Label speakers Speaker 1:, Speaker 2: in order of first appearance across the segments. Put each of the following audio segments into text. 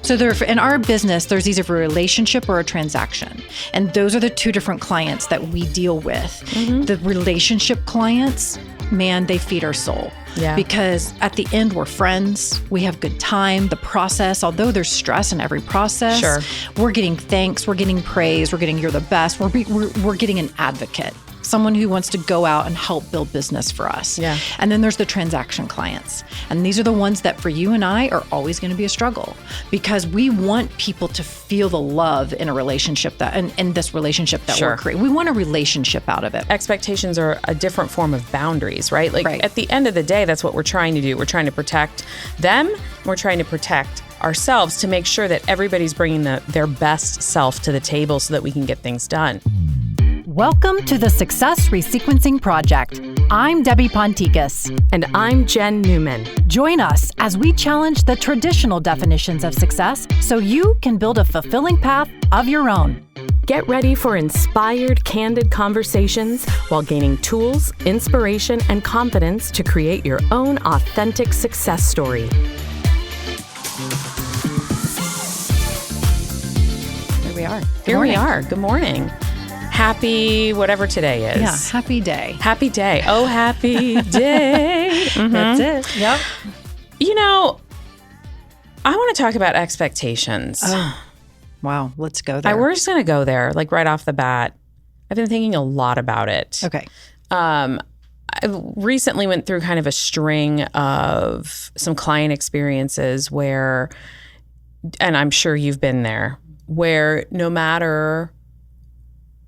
Speaker 1: So in our business, there's either a relationship or a transaction. And those are the two different clients that we deal with. The relationship clients, man, they feed our soul.
Speaker 2: Yeah.
Speaker 1: Because at the end, we're friends. We have good time. The process, although there's stress in every process,
Speaker 2: Sure.
Speaker 1: we're getting thanks, we're getting praise, we're getting you're the best. We're getting an advocate, someone who wants to go out and help build business for us.
Speaker 2: Yeah. And
Speaker 1: then there's the transaction clients. And these are the ones that for you and I are always going to be a struggle, because we want people to feel the love in a relationship that, in this relationship that
Speaker 2: Sure.
Speaker 1: we're creating. We want a relationship out of it.
Speaker 2: Expectations are a different form of boundaries, right? Like
Speaker 1: Right.
Speaker 2: At the end of the day, that's what we're trying to do. We're trying to protect them. We're trying to protect ourselves to make sure that everybody's bringing their best self to the table so that we can get things done.
Speaker 3: Welcome to the Success Resequencing Project. I'm Debbie Ponticus.
Speaker 2: And I'm Jenn Newman.
Speaker 3: Join us as we challenge the traditional definitions of success so you can build a fulfilling path of your own.
Speaker 4: Get ready for inspired, candid conversations while gaining tools, inspiration, and confidence to create your own authentic success story.
Speaker 1: Here we are.
Speaker 2: Here we are. Good morning. Happy whatever today is.
Speaker 1: Yeah, happy day.
Speaker 2: Happy day. Oh, happy day. Mm-hmm.
Speaker 1: That's it. Yep.
Speaker 2: You know, I want to talk about expectations.
Speaker 1: Oh, wow. Let's go there.
Speaker 2: We're just going to go there, like right off the bat. I've been thinking a lot about it.
Speaker 1: Okay.
Speaker 2: I recently went through kind of a string of some client experiences where, and I'm sure you've been there, where no matter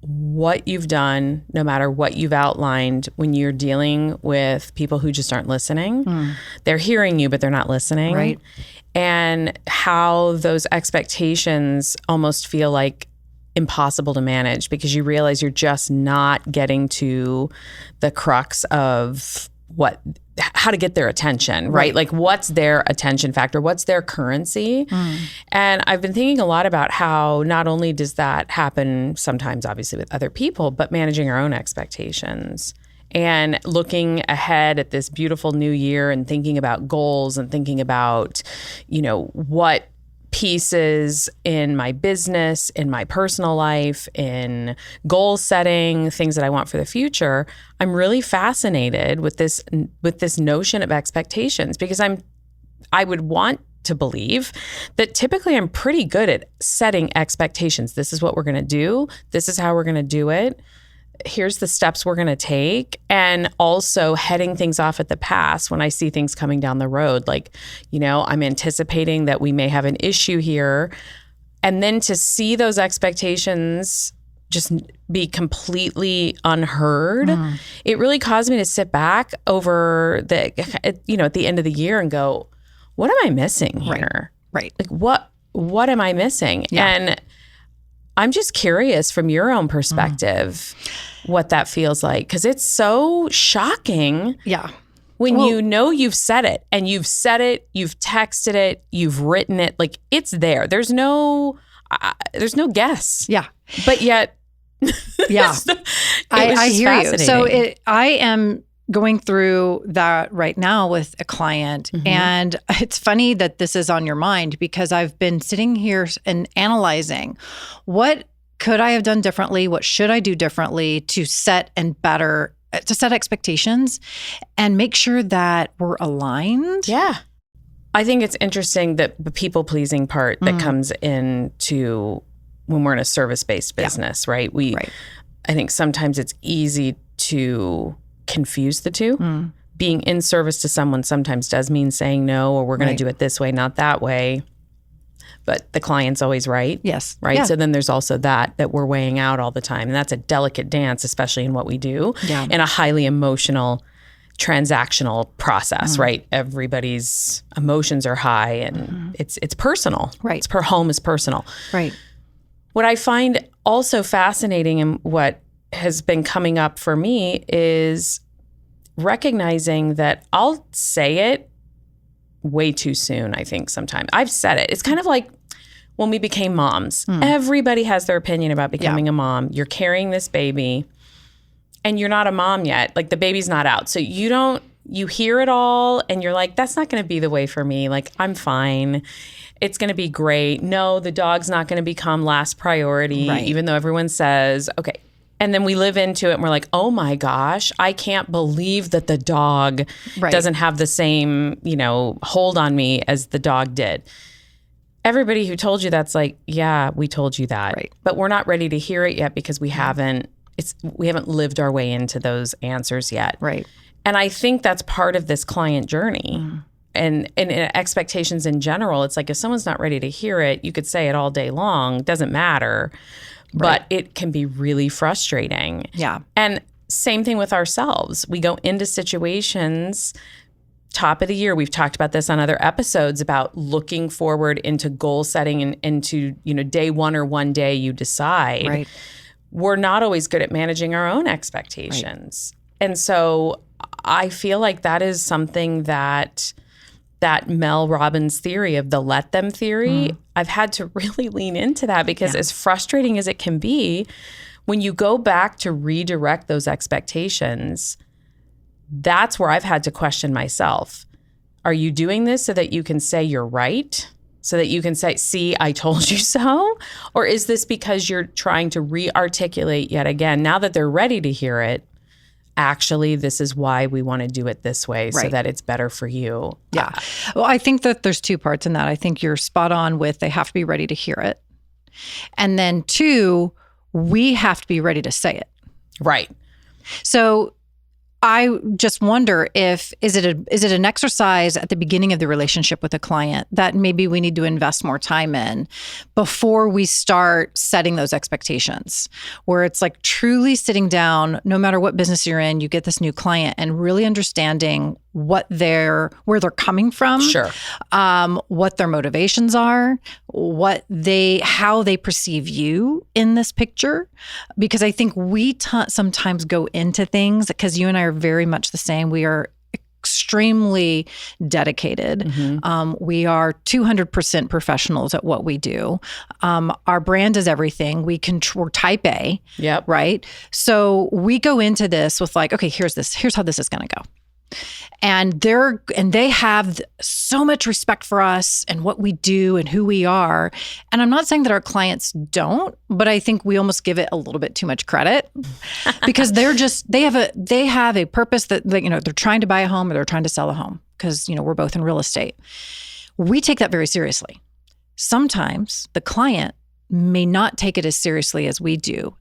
Speaker 2: what you've done, no matter what you've outlined, when you're dealing with people who just aren't listening, they're hearing you, but they're not listening.
Speaker 1: Right.
Speaker 2: And how those expectations almost feel like impossible to manage because you realize you're just not getting to the crux of how to get their attention, right? Like what's their attention factor? What's their currency? And I've been thinking a lot about how not only does that happen sometimes obviously with other people, but managing our own expectations and looking ahead at this beautiful new year and thinking about goals and thinking about, what pieces in my business, in my personal life, in goal setting, things that I want for the future. I'm really fascinated with this notion of expectations because I would want to believe that typically I'm pretty good at setting expectations. This is what we're going to do. This is how we're going to do it. Here's the steps we're going to take, and also heading things off at the pass when I see things coming down the road. Like, I'm anticipating that we may have an issue here, and then to see those expectations just be completely unheard, it really caused me to sit back over at the end of the year and go, what am I missing here?
Speaker 1: Right.
Speaker 2: Like, what am I missing?
Speaker 1: Yeah.
Speaker 2: And I'm just curious from your own perspective what that feels like, because it's so shocking.
Speaker 1: Yeah.
Speaker 2: When you've said it, and you've said it, you've texted it, you've written it, like it's there. There's no guess.
Speaker 1: Yeah.
Speaker 2: But yet,
Speaker 1: yeah, I hear you. So I am going through that right now with a client. And it's funny that this is on your mind because I've been sitting here and analyzing what could I have done differently? What should I do differently to set expectations and make sure that we're aligned?
Speaker 2: Yeah. I think it's interesting that the people-pleasing part that comes into when we're in a service-based business, right? I think sometimes it's easy to confuse the two. Being in service to someone sometimes does mean saying no, or we're going to do it this way, not that way. But the client's always right.
Speaker 1: Yes.
Speaker 2: Right.
Speaker 1: Yeah.
Speaker 2: So then there's also that we're weighing out all the time. And that's a delicate dance, especially in what we do in a highly emotional, transactional process, right? Everybody's emotions are high and it's personal.
Speaker 1: Right.
Speaker 2: Home is personal.
Speaker 1: Right.
Speaker 2: What I find also fascinating and what has been coming up for me is recognizing that I'll say it way too soon, I think sometimes. I've said it. It's kind of like when we became moms. Everybody has their opinion about becoming a mom. You're carrying this baby and you're not a mom yet. Like the baby's not out. So you don't you hear it all and you're like, that's not going to be the way for me. Like, I'm fine. It's going to be great. No, the dog's not going to become last priority, even though everyone says, okay. And then we live into it and we're like, oh my gosh, I can't believe that the dog doesn't have the same, hold on me as the dog did. Everybody who told you that's like, yeah, we told you that. Right. But we're not ready to hear it yet because we haven't lived our way into those answers yet.
Speaker 1: Right.
Speaker 2: And I think that's part of this client journey. And expectations in general. It's like if someone's not ready to hear it, you could say it all day long, doesn't matter. But it can be really frustrating.
Speaker 1: Yeah.
Speaker 2: And same thing with ourselves. We go into situations, top of the year, we've talked about this on other episodes about looking forward into goal setting and into, day one or one day you decide.
Speaker 1: Right.
Speaker 2: We're not always good at managing our own expectations. Right. And so I feel like that is something that Mel Robbins theory of the let them theory, I've had to really lean into that because as frustrating as it can be, when you go back to redirect those expectations, that's where I've had to question myself. Are you doing this so that you can say you're right? So that you can say, see, I told you so? Or is this because you're trying to re-articulate yet again, now that they're ready to hear it, actually, this is why we want to do it this way so that it's better for you.
Speaker 1: Yeah. Well, I think that there's two parts in that. I think you're spot on with they have to be ready to hear it. And then two, we have to be ready to say it.
Speaker 2: Right.
Speaker 1: So I just wonder is it an exercise at the beginning of the relationship with a client that maybe we need to invest more time in before we start setting those expectations, where it's like truly sitting down, no matter what business you're in, you get this new client and really understanding where they're coming from, what their motivations are, how they perceive you in this picture. Because I think we sometimes go into things, because you and I are very much the same. We are extremely dedicated. We are 200% professionals at what we do. Our brand is everything. We're type A, right? So we go into this with like, okay, here's how this is going to go. And they have so much respect for us and what we do and who we are. And I'm not saying that our clients don't, but I think we almost give it a little bit too much credit because they have a purpose that they're trying to buy a home or they're trying to sell a home because we're both in real estate. We take that very seriously. Sometimes the client may not take it as seriously as we do.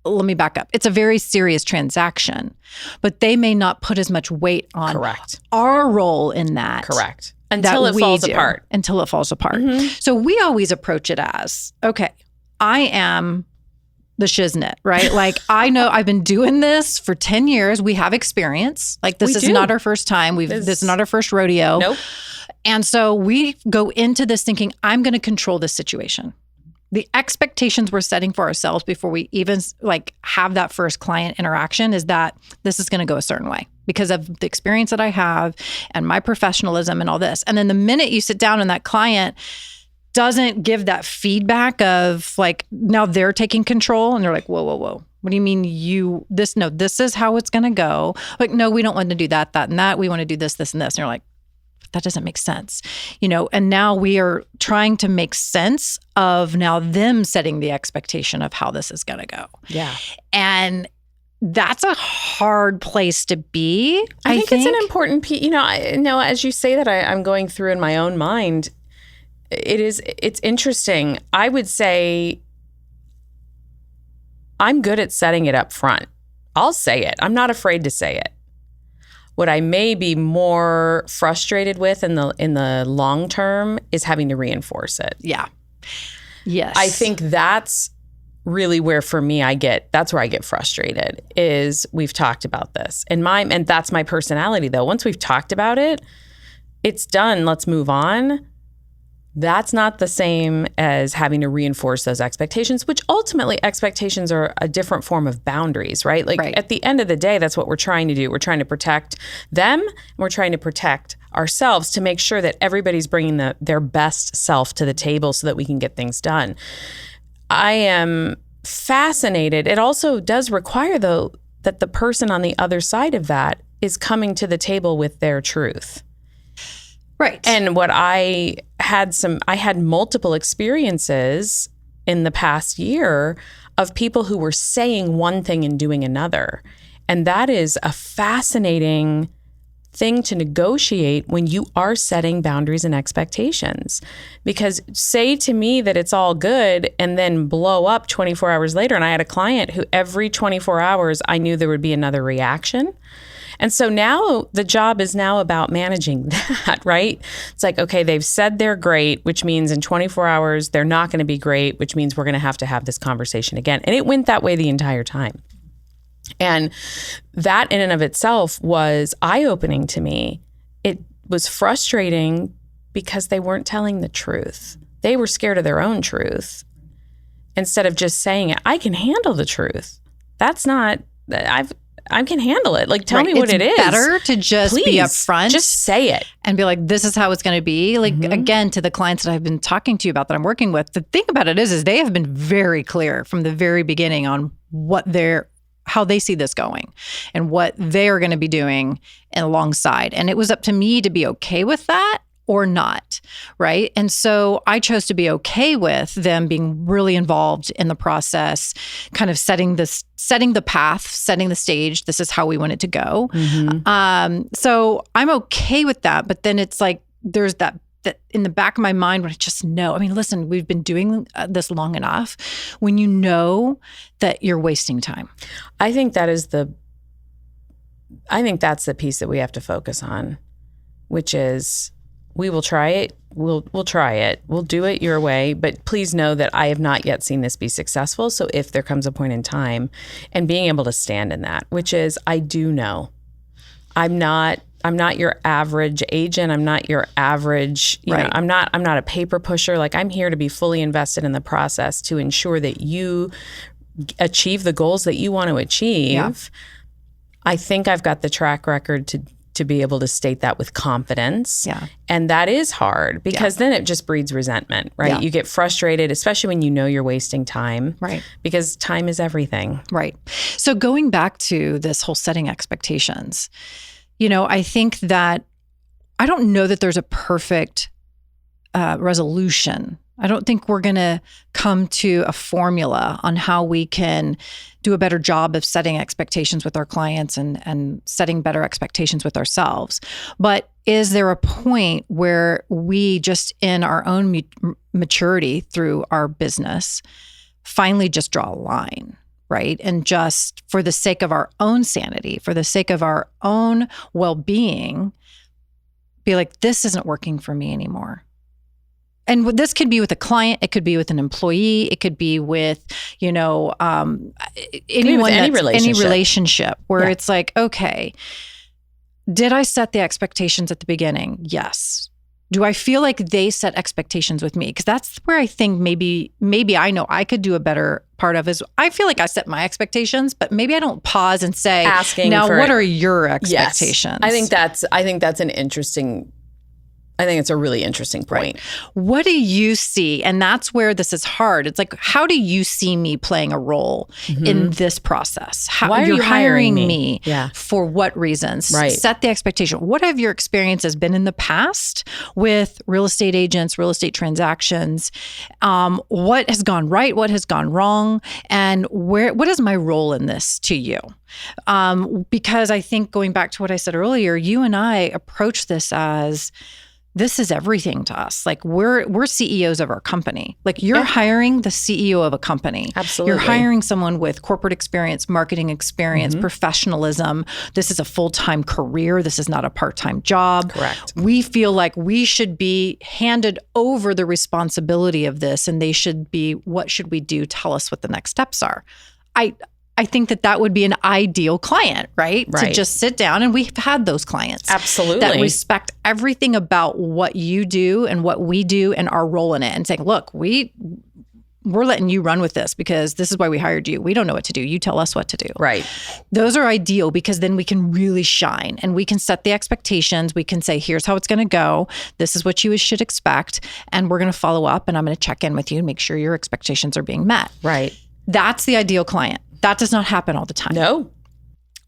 Speaker 1: Let me back up. It's a very serious transaction, but they may not put as much weight on our role in that.
Speaker 2: Until it falls apart.
Speaker 1: Until it falls apart. So we always approach it as, okay, I am the shiznit, right? Like, I know I've been doing this for 10 years. We have experience. Like, this is not our first time. This is not our first rodeo.
Speaker 2: Nope.
Speaker 1: And so we go into this thinking, I'm going to control this situation. The expectations we're setting for ourselves before we even have that first client interaction is that this is going to go a certain way because of the experience that I have and my professionalism and all this. And then the minute you sit down and that client doesn't give that feedback of now they're taking control and they're like, whoa. What do you mean this is how it's going to go. Like, no, we don't want to do that, and that. We want to do this, and this. And you're like, that doesn't make sense, and now we are trying to make sense of now them setting the expectation of how this is going to go.
Speaker 2: Yeah.
Speaker 1: And that's a hard place to be.
Speaker 2: I think it's an important piece. As you say that, I'm going through in my own mind. It's interesting. I would say I'm good at setting it up front. I'll say it. I'm not afraid to say it. What I may be more frustrated with in the long term is having to reinforce it.
Speaker 1: Yeah. Yes.
Speaker 2: I think that's really where, for me, that's where I get frustrated is we've talked about this. And that's my personality though. Once we've talked about it, it's done. Let's move on. That's not the same as having to reinforce those expectations, which ultimately expectations are a different form of boundaries, right? At the end of the day, that's what we're trying to do. We're trying to protect them, and we're trying to protect ourselves to make sure that everybody's bringing their best self to the table so that we can get things done. I am fascinated. It also does require, though, that the person on the other side of that is coming to the table with their truth.
Speaker 1: Right.
Speaker 2: And what I had multiple experiences in the past year of people who were saying one thing and doing another. And that is a fascinating thing to negotiate when you are setting boundaries and expectations. Because say to me that it's all good and then blow up 24 hours later. And I had a client who every 24 hours, I knew there would be another reaction. And so now the job is now about managing that, right? It's like, okay, they've said they're great, which means in 24 hours, they're not going to be great, which means we're going to have this conversation again. And it went that way the entire time. And that in and of itself was eye-opening to me. It was frustrating because they weren't telling the truth. They were scared of their own truth instead of just saying it. I can handle the truth. I can handle it. Like, tell me what it is.
Speaker 1: It's better to just be upfront.
Speaker 2: Just say it.
Speaker 1: And be like, this is how it's going to be. Like, again, to the clients that I've been talking to you about that I'm working with, the thing about it is they have been very clear from the very beginning on how they see this going and what they are going to be doing alongside. And it was up to me to be okay with that or not, right? And so I chose to be okay with them being really involved in the process, kind of setting the path, setting the stage. This is how we want it to go. So I'm okay with that. But then it's like, there's that in the back of my mind when I just know, I mean, listen, we've been doing this long enough when you know that you're wasting time.
Speaker 2: I think that's the piece that we have to focus on, which is we will try it. We'll try it. We'll do it your way. But please know that I have not yet seen this be successful. So if there comes a point in time, and being able to stand in that, which is, I do know I'm not your average agent. I'm not your average, you know, I'm not a paper pusher. Like, I'm here to be fully invested in the process to ensure that you achieve the goals that you want to achieve. Yeah. I think I've got the track record to be able to state that with confidence. Yeah. And that is hard because then it just breeds resentment, right? Yeah. You get frustrated, especially when you know you're wasting time. Right. Because time is everything.
Speaker 1: Right. So going back to this whole setting expectations, you know, I think that I don't know that there's a perfect resolution. I don't think we're going to come to a formula on how we can do a better job of setting expectations with our clients and setting better expectations with ourselves. But is there a point where we just in our own maturity through our business finally just draw a line? Right? And just for the sake of our own sanity, for the sake of our own well-being, be like, this isn't working for me anymore. And this could be with a client, it could be with an employee, it could be with, you know, anyone, any relationship where it's like, okay, did I set the expectations at the beginning? Yes. Do I feel like they set expectations with me? Because that's where I think maybe I know I could do a better part of is I feel like I set my expectations, but maybe I don't pause and say, what are your expectations?
Speaker 2: Yes. I think that's an interesting I think it's a really interesting point.
Speaker 1: Right. What do you see? And that's where this is hard. It's like, how do you see me playing a role in this process?
Speaker 2: Why are you hiring me?
Speaker 1: For what reasons?
Speaker 2: Right.
Speaker 1: Set the expectation. What have your experiences been in the past with real estate agents, real estate transactions? What has gone right? What has gone wrong? And what is my role in this to you? Because I think going back to what I said earlier, you and I approach this as, this is everything to us. Like we're CEOs of our company. Like you're hiring the CEO of a company.
Speaker 2: Absolutely.
Speaker 1: You're hiring someone with corporate experience, marketing experience, professionalism. This is a full-time career. This is not a part-time job.
Speaker 2: Correct.
Speaker 1: We feel like we should be handed over the responsibility of this, and they should be, what should we do? Tell us what the next steps are. I think that would be an ideal client, right? To just sit down, and we've had those clients.
Speaker 2: Absolutely.
Speaker 1: That respect everything about what you do and what we do and our role in it, and saying, look, we're letting you run with this because this is why we hired you. We don't know what to do. You tell us what to do.
Speaker 2: Right.
Speaker 1: Those are ideal because then we can really shine and we can set the expectations. We can say, here's how it's going to go. This is what you should expect. And we're going to follow up, and I'm going to check in with you and make sure your expectations are being met.
Speaker 2: Right.
Speaker 1: That's the ideal client. That does not happen all the time.
Speaker 2: No.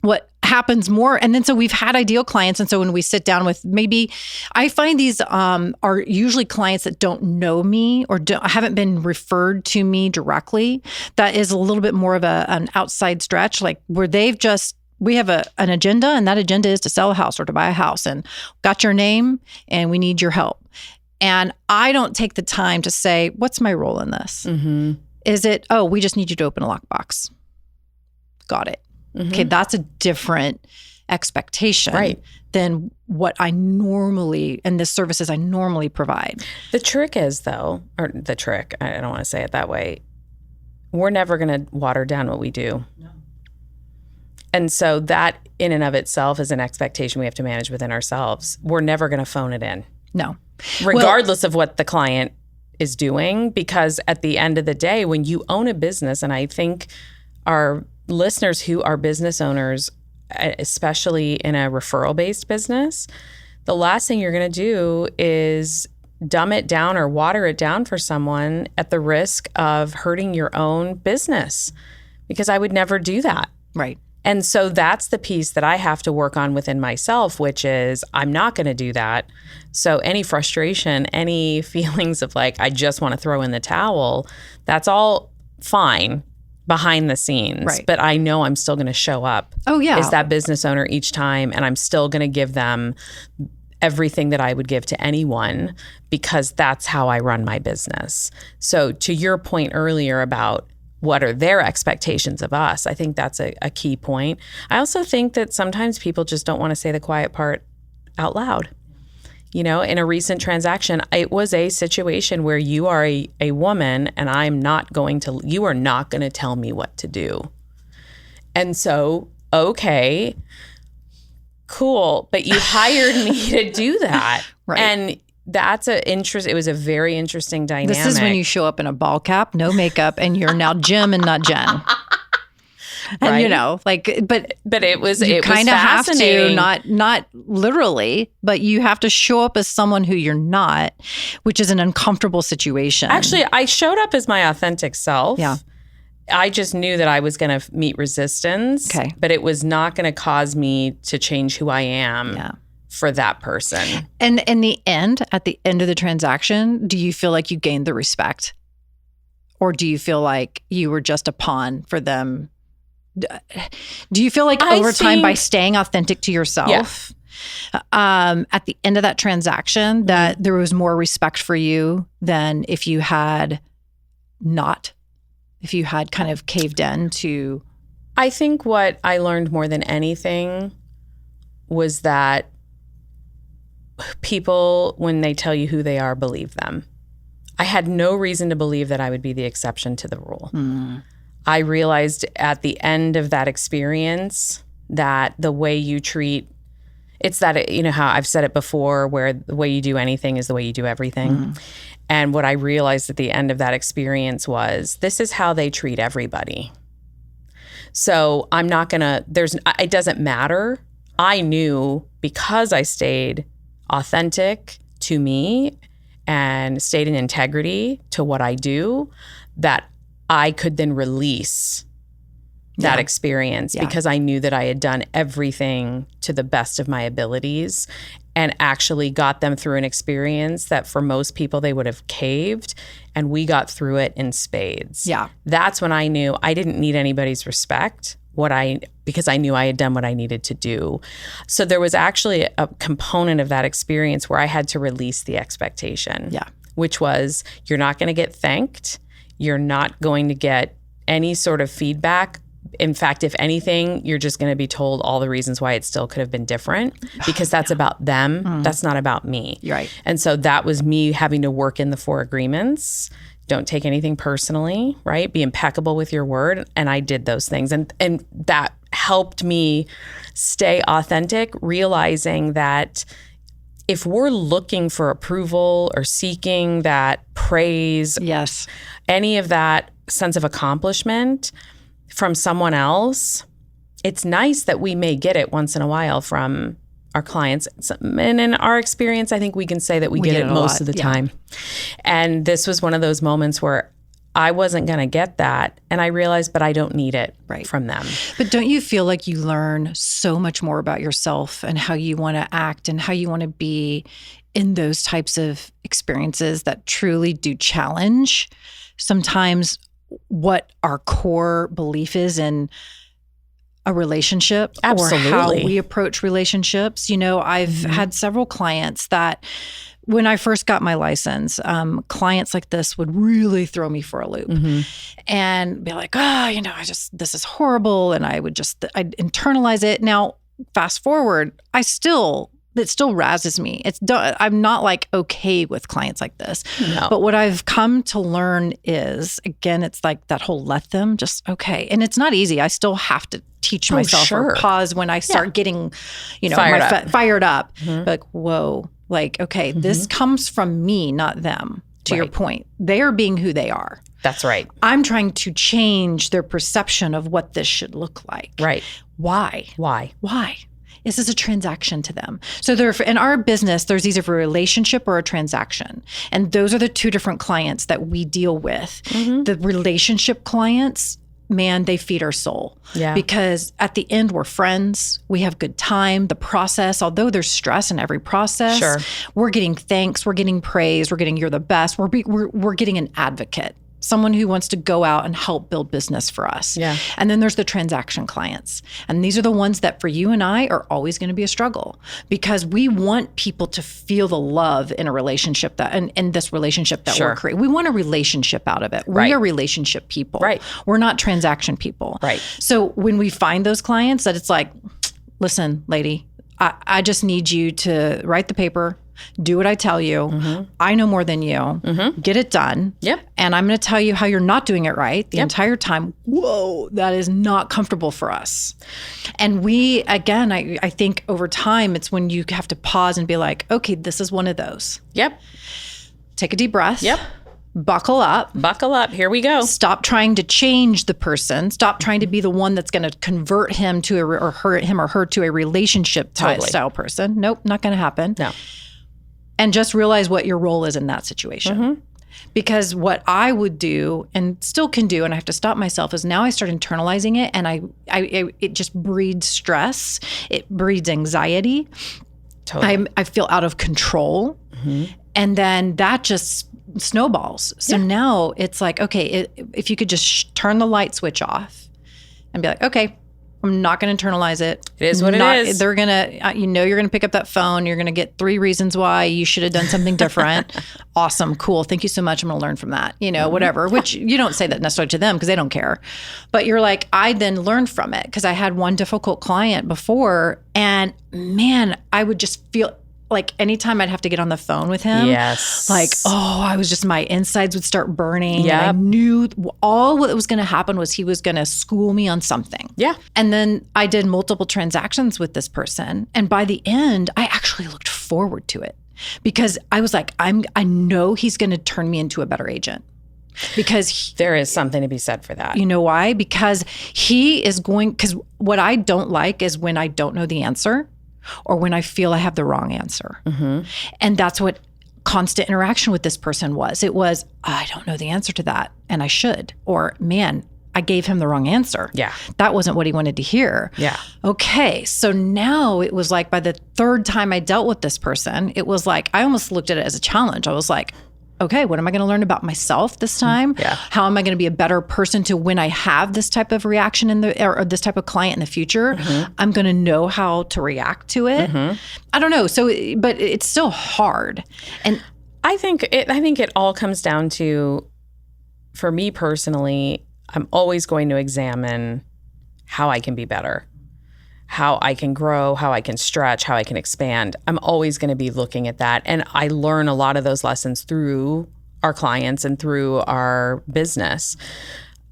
Speaker 1: What happens more. And then so we've had ideal clients. And so when we sit down with maybe, I find these are usually clients that don't know me or haven't been referred to me directly. That is a little bit more of an outside stretch, like where we have an agenda, and that agenda is to sell a house or to buy a house, and got your name and we need your help. And I don't take the time to say, what's my role in this? Mm-hmm. Is it, we just need you to open a lockbox. Got it. Mm-hmm. Okay, that's a different expectation than what I normally, and the services I normally provide.
Speaker 2: The trick is I don't want to say it that way. We're never going to water down what we do. No. And so that in and of itself is an expectation we have to manage within ourselves. We're never going to phone it in.
Speaker 1: No.
Speaker 2: Regardless of what the client is doing, because at the end of the day, when you own a business, and I think our listeners who are business owners, especially in a referral-based business, the last thing you're going to do is dumb it down or water it down for someone at the risk of hurting your own business, because I would never do that.
Speaker 1: Right.
Speaker 2: And so that's the piece that I have to work on within myself, which is I'm not going to do that. So any frustration, any feelings of like, I just want to throw in the towel, that's all fine behind the scenes.
Speaker 1: Right.
Speaker 2: But I know I'm still going to show up as that business owner each time. And I'm still going to give them everything that I would give to anyone, because that's how I run my business. So to your point earlier about what are their expectations of us, I think that's a key point. I also think that sometimes people just don't want to say the quiet part out loud. You know, in a recent transaction, it was a situation where you are a woman and you are not going to tell me what to do. And so, okay, cool, but you hired me to do that.
Speaker 1: Right.
Speaker 2: And it was a very interesting dynamic.
Speaker 1: This is when you show up in a ball cap, no makeup, and you're now Jim and not Jen. And
Speaker 2: right. But it was
Speaker 1: kind of have to, not literally, but you have to show up as someone who you're not, which is an uncomfortable situation.
Speaker 2: Actually, I showed up as my authentic self.
Speaker 1: Yeah.
Speaker 2: I just knew that I was going to meet resistance, but it was not going to cause me to change who I am. Yeah. For that person.
Speaker 1: And at the end of the transaction, do you feel like you gained the respect? Or do you feel like you were just a pawn for them? Do you feel like over time, by staying authentic to yourself, at the end of that transaction, that there was more respect for you than if you had kind of caved in to?
Speaker 2: I think what I learned more than anything was that people, when they tell you who they are, believe them. I had no reason to believe that I would be the exception to the rule. Mm. I realized at the end of that experience that the way you treat, it's that, how I've said it before, where the way you do anything is the way you do everything. Mm. And what I realized at the end of that experience was, this is how they treat everybody. So I'm not gonna, it doesn't matter. I knew, because I stayed authentic to me and stayed in integrity to what I do, that I could then release that experience, because I knew that I had done everything to the best of my abilities and actually got them through an experience that for most people they would have caved, and we got through it in spades. Yeah. That's when I knew I didn't need anybody's respect. Because I knew I had done what I needed to do. So there was actually a component of that experience where I had to release the expectation, which was, you're not going to get thanked. You're not going to get any sort of feedback. In fact, if anything, you're just going to be told all the reasons why it still could have been different, because that's about them. Mm. That's not about me.
Speaker 1: You're right.
Speaker 2: And so that was me having to work in the 4 agreements. Don't take anything personally, right? Be impeccable with your word. And I did those things. And that helped me stay authentic, realizing that if we're looking for approval or seeking that praise, any of that sense of accomplishment from someone else, it's nice that we may get it once in a while from our clients. And in our experience, I think we can say that we get it most of the time. And this was one of those moments where I wasn't going to get that. And I realized, but I don't need it from them.
Speaker 1: But don't you feel like you learn so much more about yourself and how you want to act and how you want to be in those types of experiences that truly do challenge sometimes what our core belief is in a relationship?
Speaker 2: Absolutely.
Speaker 1: Or how we approach relationships? You know, I've had several clients that when I first got my license, clients like this would really throw me for a loop and be like, you know, this is horrible. And I'd internalize it. Now, fast forward, it still razzes me. I'm not like okay with clients like this.
Speaker 2: No.
Speaker 1: But what I've come to learn is, again, it's like that whole let them just okay. And it's not easy. I still have to teach myself or pause when I start getting, you know, fired up. Like, whoa. Like, okay, this comes from me, not them, to your point. They are being who they are.
Speaker 2: That's right.
Speaker 1: I'm trying to change their perception of what this should look like.
Speaker 2: Right.
Speaker 1: Why?
Speaker 2: Why?
Speaker 1: This is a transaction to them. So in our business, there's either a relationship or a transaction. And those are the two different clients that we deal with. The relationship clients, man, they feed our soul.
Speaker 2: Yeah.
Speaker 1: Because at the end, we're friends. We have good time. The process, although there's stress in every process, we're getting thanks, we're getting praise, we're getting you're the best. We're getting an advocate, someone who wants to go out and help build business for us.
Speaker 2: Yeah.
Speaker 1: And then there's the transaction clients. And these are the ones that for you and I are always going to be a struggle because we want people to feel the love in a relationship in this relationship that we're creating. We want a relationship out of it. We are relationship people.
Speaker 2: Right.
Speaker 1: We're not transaction people.
Speaker 2: Right.
Speaker 1: So when we find those clients that it's like, listen, lady, I just need you to write the paper, do what I tell you. I know more than you. Get it done.
Speaker 2: Yep.
Speaker 1: And I'm going to tell you how you're not doing it right the entire time. Whoa, that is not comfortable for us. And we, again, I think over time, it's when you have to pause and be like, okay, this is one of those.
Speaker 2: Yep.
Speaker 1: Take a deep breath.
Speaker 2: Yep.
Speaker 1: Buckle up.
Speaker 2: Here we go.
Speaker 1: Stop trying to change the person. Stop trying to be the one that's going to convert him to him or her to a relationship style person. Nope, not going to happen.
Speaker 2: No. And
Speaker 1: just realize what your role is in that situation. Because what I would do and still can do, and I have to stop myself, is now I start internalizing it, and it just breeds stress. It breeds anxiety.
Speaker 2: Totally.
Speaker 1: I feel out of control, and then that just snowballs. So now it's like, okay, if you could just turn the light switch off and be like, okay, I'm not going to internalize it.
Speaker 2: It is what it is.
Speaker 1: They're going to, you're going to pick up that phone. You're going to get 3 reasons why you should have done something different. Awesome. Cool. Thank you so much. I'm going to learn from that, whatever, which you don't say that necessarily to them because they don't care. But you're like, I then learned from it because I had one difficult client before and man, I would just feel like anytime I'd have to get on the phone with him, my insides would start burning.
Speaker 2: Yep.
Speaker 1: And I knew all what was going to happen was he was going to school me on something.
Speaker 2: Yeah.
Speaker 1: And then I did multiple transactions with this person. And by the end, I actually looked forward to it because I was like, I know he's going to turn me into a better agent. Because
Speaker 2: there is something to be said for that.
Speaker 1: You know why? Because because what I don't like is when I don't know the answer or when I feel I have the wrong answer. And that's what constant interaction with this person was. It was, I don't know the answer to that and I should. Or, man, I gave him the wrong answer.
Speaker 2: Yeah.
Speaker 1: That wasn't what he wanted to hear.
Speaker 2: Yeah.
Speaker 1: Okay. So now it was like by the 3rd time I dealt with this person, it was like, I almost looked at it as a challenge. I was like, okay, what am I going to learn about myself this time?
Speaker 2: Yeah.
Speaker 1: How am I going to be a better person to when I have this type of reaction or this type of client in the future? I'm going to know how to react to it. I don't know. So, but it's still hard. And
Speaker 2: I think it all comes down to, for me personally, I'm always going to examine how I can be better, how I can grow, how I can stretch, how I can expand. I'm always going to be looking at that. And I learn a lot of those lessons through our clients and through our business.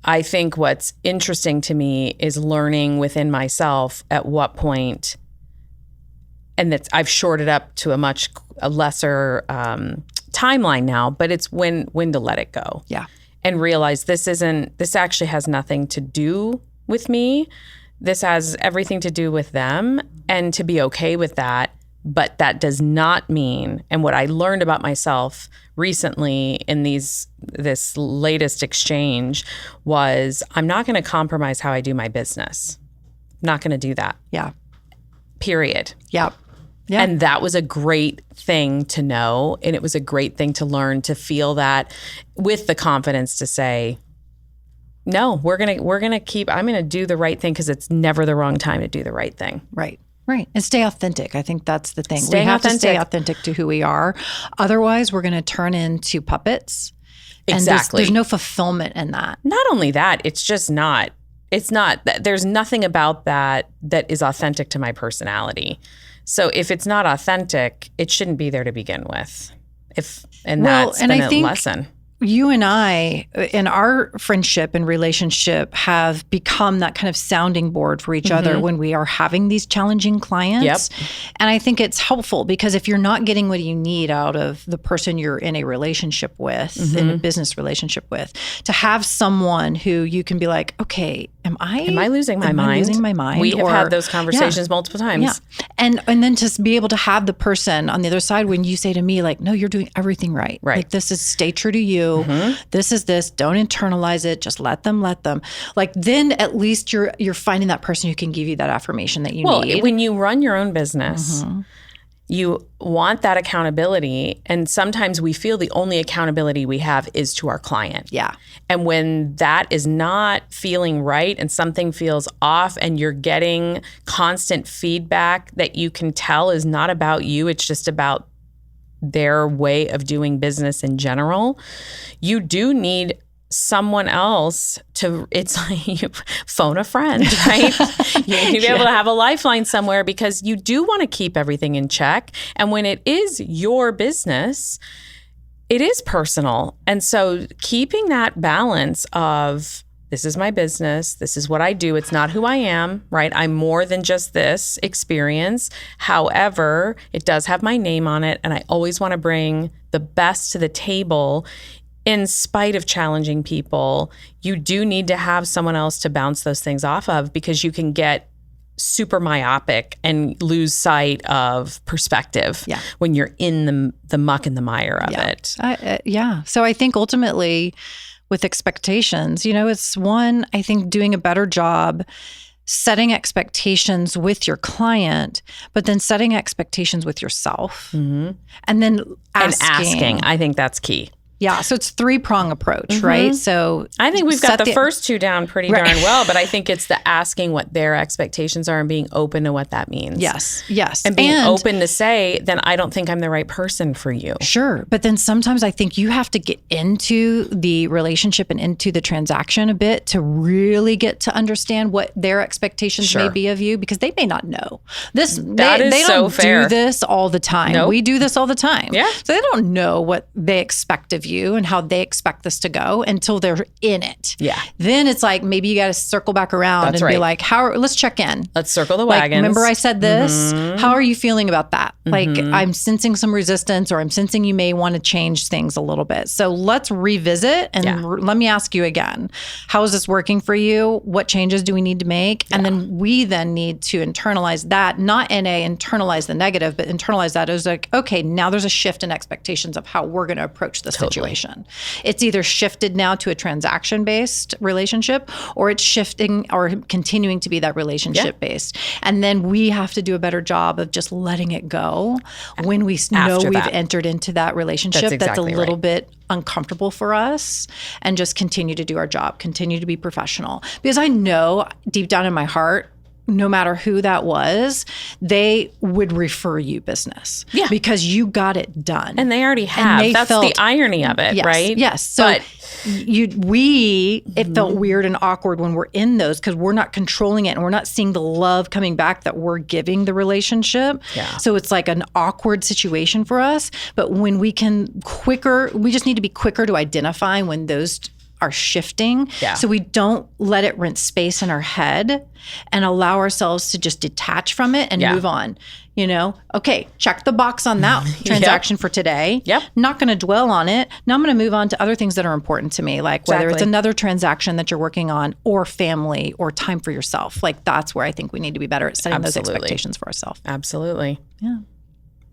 Speaker 2: I think what's interesting to me is learning within myself at what point, and that's I've shorted up to a lesser timeline now, but it's when to let it go.
Speaker 1: Yeah.
Speaker 2: And realize this actually has nothing to do with me. This has everything to do with them, and to be okay with that, But that does not mean, and what I learned about myself recently in this latest exchange was, I'm not going to compromise how I do my business. I'm not going to do that.
Speaker 1: Yeah.
Speaker 2: Period.
Speaker 1: Yeah. Yeah.
Speaker 2: And that was a great thing to know. And it was a great thing to learn, to feel that with the confidence to say, no, I'm going to do the right thing, because it's never the wrong time to do the right thing.
Speaker 1: Right. Right. And stay authentic. I think that's the thing.
Speaker 2: We have
Speaker 1: to stay authentic to who we are. Otherwise, we're going to turn into puppets.
Speaker 2: Exactly.
Speaker 1: And there's no fulfillment in that.
Speaker 2: Not only that, it's not, there's nothing about that is authentic to my personality. So if it's not authentic, it shouldn't be there to begin with. That's been a lesson.
Speaker 1: You and I, in our friendship and relationship, have become that kind of sounding board for each other when we are having these challenging clients.
Speaker 2: Yep.
Speaker 1: And I think it's helpful, because if you're not getting what you need out of the person you're in a relationship with, in a business relationship with, to have someone who you can be like, okay, am I
Speaker 2: losing my mind? We have had those conversations multiple times.
Speaker 1: Yeah. And then to be able to have the person on the other side, when you say to me, like, no, you're doing everything right.
Speaker 2: Right.
Speaker 1: Like, this is stay true to you. This is this. Don't internalize it. Just let them. Like, then at least you're finding that person who can give you that affirmation that you need.
Speaker 2: Well, when you run your own business, you want that accountability. And sometimes we feel the only accountability we have is to our client.
Speaker 1: Yeah.
Speaker 2: And when that is not feeling right and something feels off, and you're getting constant feedback that you can tell is not about you, it's just about their way of doing business in general, you do need someone else it's like you phone a friend, right? You need to be able to have a lifeline somewhere, because you do want to keep everything in check. And when it is your business, it is personal. And so keeping that balance of, this is my business, this is what I do, it's not who I am, right? I'm more than just this experience. However, it does have my name on it, and I always want to bring the best to the table. In spite of challenging people, you do need to have someone else to bounce those things off of, because you can get super myopic and lose sight of perspective when you're in the muck and the mire of it.
Speaker 1: So I think ultimately, with expectations, it's one, I think, doing a better job setting expectations with your client, but then setting expectations with yourself. And then asking.
Speaker 2: I think that's key.
Speaker 1: Yeah, so it's 3-prong approach, right? So
Speaker 2: I think we've got the first two down pretty darn well, but I think it's the asking what their expectations are and being open to what that means.
Speaker 1: Yes.
Speaker 2: And being open to say, then I don't think I'm the right person for you.
Speaker 1: Sure. But then sometimes I think you have to get into the relationship and into the transaction a bit to really get to understand what their expectations may be of you, because they may not know. They don't do this all the time.
Speaker 2: Nope.
Speaker 1: We do this all the time.
Speaker 2: Yeah.
Speaker 1: So they don't know what they expect of you and how they expect this to go until they're in it.
Speaker 2: Yeah.
Speaker 1: Then it's like, maybe you got to circle back around be like, let's check in.
Speaker 2: Let's circle the wagons.
Speaker 1: Remember I said this? How are you feeling about that? Like, I'm sensing some resistance, or I'm sensing you may want to change things a little bit. So let's revisit and let me ask you again. How is this working for you? What changes do we need to make? And then we need to internalize that, not in a internalize the negative, but internalize that as like, okay, now there's a shift in expectations of how we're going to approach this situation. It's either shifted now to a transaction-based relationship, or it's shifting or continuing to be that relationship-based. And then we have to do a better job of just letting it go when we know we've entered into that relationship that's a little bit uncomfortable for us, and just continue to do our job, continue to be professional. Because I know deep down in my heart, no matter who that was, they would refer you buess. Yeah. Because you got it done.
Speaker 2: And they already have. That's the irony of it, right?
Speaker 1: Yes. So it felt weird and awkward when we're in those, because we're not controlling it and we're not seeing the love coming back that we're giving the relationship. Yeah. So it's like an awkward situation for us. But when we just need to be quicker to identify when those are shifting. Yeah. So we don't let it rent space in our head and allow ourselves to just detach from it and move on. Okay, check the box on that transaction for today. Yep. Not going to dwell on it. Now I'm going to move on to other things that are important to me, like whether it's another transaction that you're working on, or family, or time for yourself. Like, that's where I think we need to be better at setting those expectations for ourselves.
Speaker 2: Absolutely.
Speaker 1: Yeah.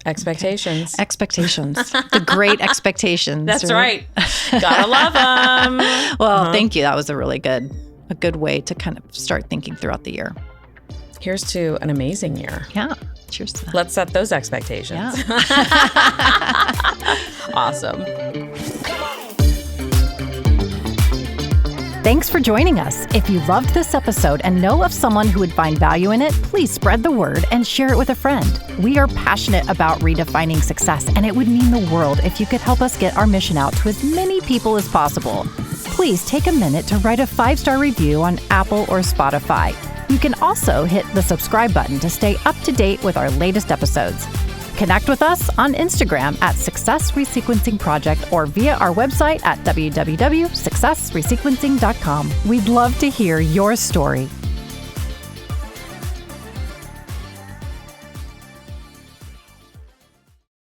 Speaker 2: Expectations.
Speaker 1: Okay. Expectations. The great expectations.
Speaker 2: That's right. Gotta love them.
Speaker 1: Well, thank you. That was a good way to kind of start thinking throughout the year.
Speaker 2: Here's to an amazing year.
Speaker 1: Yeah. Cheers to that.
Speaker 2: Let's set those expectations.
Speaker 1: Yeah.
Speaker 2: Awesome.
Speaker 3: Thanks for joining us. If you loved this episode and know of someone who would find value in it, please spread the word and share it with a friend. We are passionate about redefining success, and it would mean the world if you could help us get our mission out to as many people as possible. Please take a minute to write a 5-star review on Apple or Spotify. You can also hit the subscribe button to stay up to date with our latest episodes. Connect with us on Instagram at Success Resequencing Project or via our website at www.successresequencing.com. We'd love to hear your story.